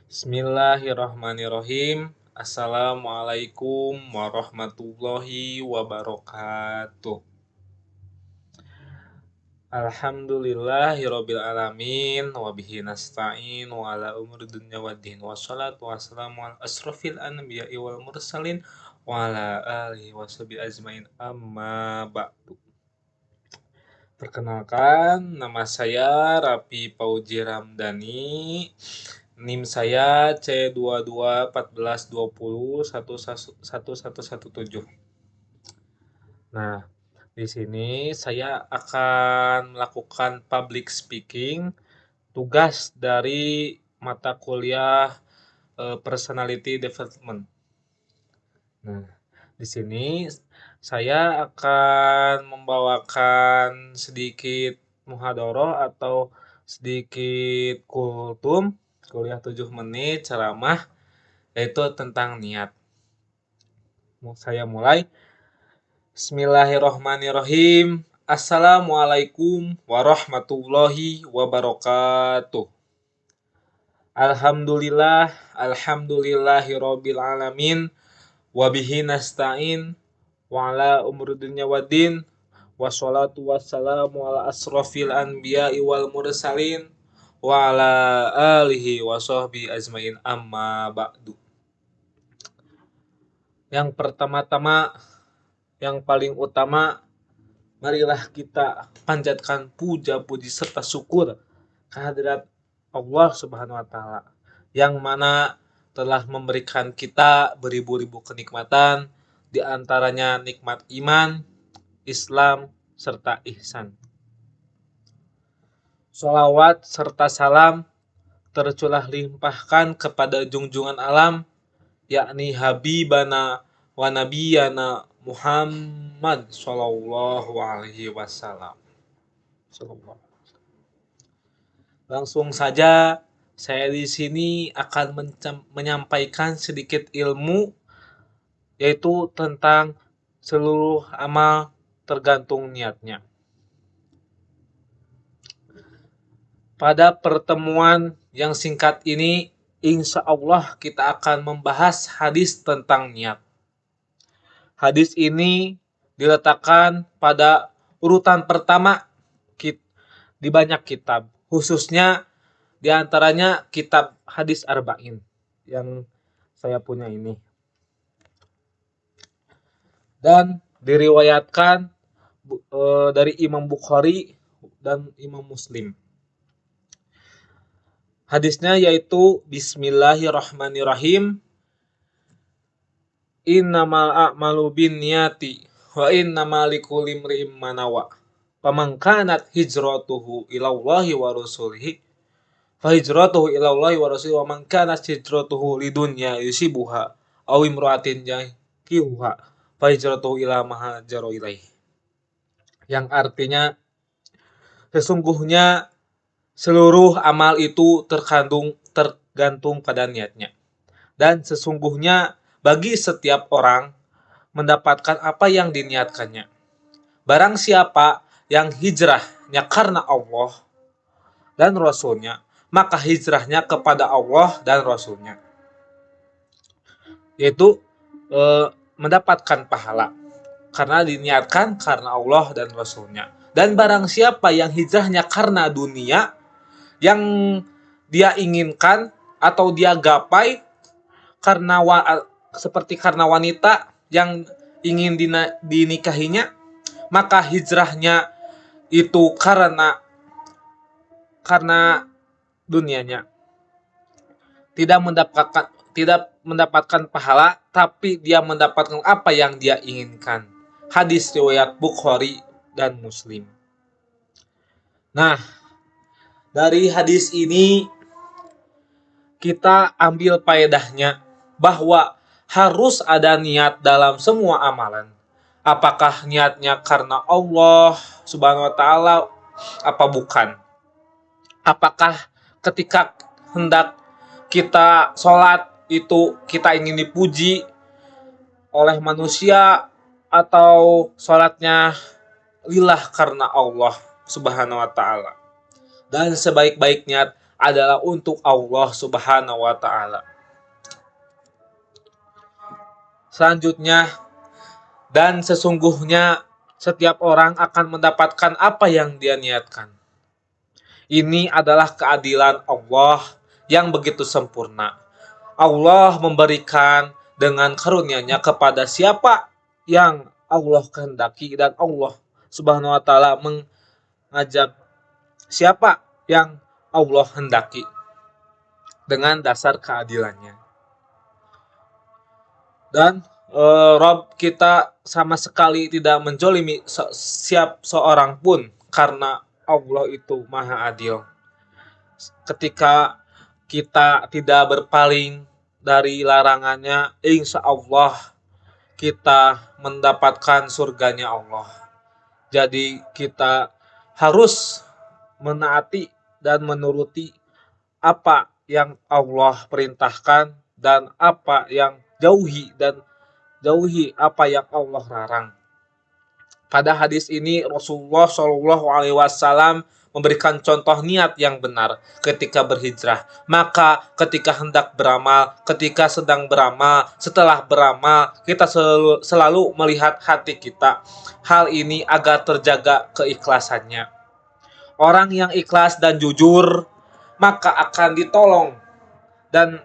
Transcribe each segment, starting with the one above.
Bismillahirrahmanirrahim. Assalamualaikum warahmatullahi wabarakatuh. Alhamdulillahirabbil alamin wa bihi nasta'in wa ala umuri dunya waddin wassalatu wassalamu ala asrofil anbiya'i wal mursalin wa ala alihi washabihi ajmain amma ba'du. Perkenalkan, nama saya Rapi Pauji Ramdhani. NIM saya C221420111117. Nah, di sini saya akan melakukan public speaking, tugas dari mata kuliah Personality Development. Nah, di sini saya akan membawakan sedikit muhadharah atau sedikit kultum, kuliah 7 menit ceramah, yaitu tentang niat. Saya mulai. Bismillahirrahmanirrahim. Assalamualaikum warahmatullahi wabarakatuh. Alhamdulillahirabbil alamin. Wabihi nasta'in wa ala umuri dunya waddin wassalatu wassalamu ala asrofil anbiya'i wal mursalin wa ala alihi wa sahbihi ajmain amma ba'du. Yang pertama-tama, yang paling utama, marilah kita panjatkan puja-puji serta syukur kehadirat Allah Subhanahu wa taala yang mana telah memberikan kita beribu-ribu kenikmatan, di antaranya nikmat iman, Islam, serta ihsan. Sholawat serta salam tercurah limpahkan kepada junjungan alam, yakni Habibana wa Nabiyana Muhammad Sallallahu Alaihi Wasallam. Langsung saja, saya di sini akan menyampaikan sedikit ilmu, yaitu tentang seluruh amal tergantung niatnya. Pada pertemuan yang singkat ini, insya Allah kita akan membahas hadis tentang niat. Hadis ini diletakkan pada urutan pertama di banyak kitab, khususnya di antaranya kitab hadis Arba'in yang saya punya ini. Dan diriwayatkan dari Imam Bukhari dan Imam Muslim. Hadisnya yaitu Bismillahirrahmanirrahim. Innamal a'malu binniyati wa innamal likulli imri'in ma nawa. Faman kanat hijratuhu ilallahi wa rasulihi fa hijratuhu ilallahi wa rasulihi wa man kanat hijratuhu lidunya yusibuha aw imra'atin yankihuha fa hijratuhu ila ma hajara ilaihi. Yang artinya, sesungguhnya seluruh amal itu tergantung pada niatnya. Dan sesungguhnya bagi setiap orang mendapatkan apa yang diniatkannya. Barang siapa yang hijrahnya karena Allah dan Rasulnya, maka hijrahnya kepada Allah dan Rasulnya, yaitu mendapatkan pahala karena diniatkan karena Allah dan Rasulnya. Dan barang siapa yang hijrahnya karena dunia yang dia inginkan atau dia gapai seperti karena wanita yang ingin dinikahinya, maka hijrahnya itu karena dunianya. Tidak mendapatkan pahala, tapi dia mendapatkan apa yang dia inginkan. Hadis riwayat Bukhari dan Muslim. Nah, dari hadis ini kita ambil faedahnya bahwa harus ada niat dalam semua amalan. Apakah niatnya karena Allah Subhanahu wa taala apa bukan? Apakah ketika hendak kita sholat itu kita ingin dipuji oleh manusia atau sholatnya lillah karena Allah Subhanahu wa taala. Dan sebaik-baik niat adalah untuk Allah Subhanahu wa taala. Selanjutnya, dan sesungguhnya setiap orang akan mendapatkan apa yang dia niatkan. Ini adalah keadilan Allah yang begitu sempurna. Allah memberikan dengan karunia-Nya kepada siapa yang Allah kehendaki, dan Allah Subhanahu wa taala mengajak siapa yang Allah hendaki dengan dasar keadilannya. Dan Rob kita sama sekali tidak menjolimi seorang pun, karena Allah itu maha adil. Ketika kita tidak berpaling dari larangannya, insya Allah kita mendapatkan surganya Allah. Jadi kita harus menaati dan menuruti apa yang Allah perintahkan, dan apa yang jauhi apa yang Allah larang. Pada hadis ini Rasulullah Shallallahu Alaihi Wasallam memberikan contoh niat yang benar ketika berhijrah. Maka ketika hendak beramal, ketika sedang beramal, setelah beramal, kita selalu melihat hati kita. Hal ini agar terjaga keikhlasannya. Orang yang ikhlas dan jujur maka akan ditolong. Dan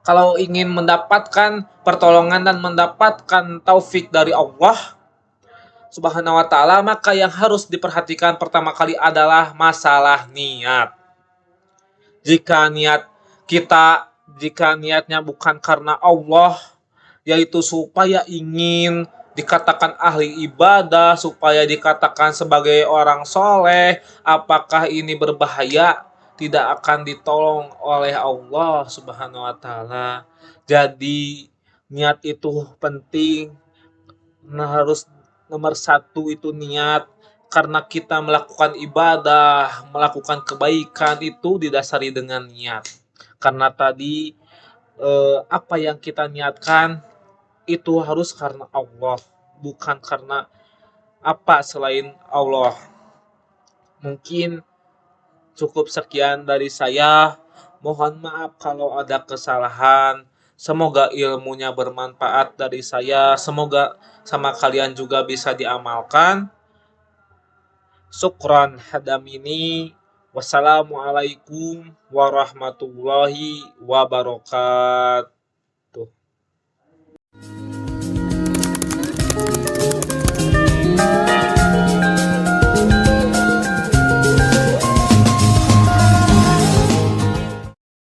kalau ingin mendapatkan pertolongan dan mendapatkan taufik dari Allah Subhanahu wa taala, maka yang harus diperhatikan pertama kali adalah masalah niat. Jika niatnya bukan karena Allah, yaitu supaya ingin dikatakan ahli ibadah, supaya dikatakan sebagai orang soleh, apakah ini berbahaya? Tidak akan ditolong oleh Allah Subhanahu wa taala. Jadi niat itu penting. Harus nomor satu itu niat, karena kita melakukan ibadah, melakukan kebaikan itu didasari dengan niat. Karena tadi apa yang kita niatkan itu harus karena Allah, bukan karena apa selain Allah. Mungkin cukup sekian dari saya. Mohon maaf kalau ada kesalahan. Semoga ilmunya bermanfaat dari saya. Semoga sama kalian juga bisa diamalkan. Syukran hadamini. Wassalamualaikum warahmatullahi wabarakatuh.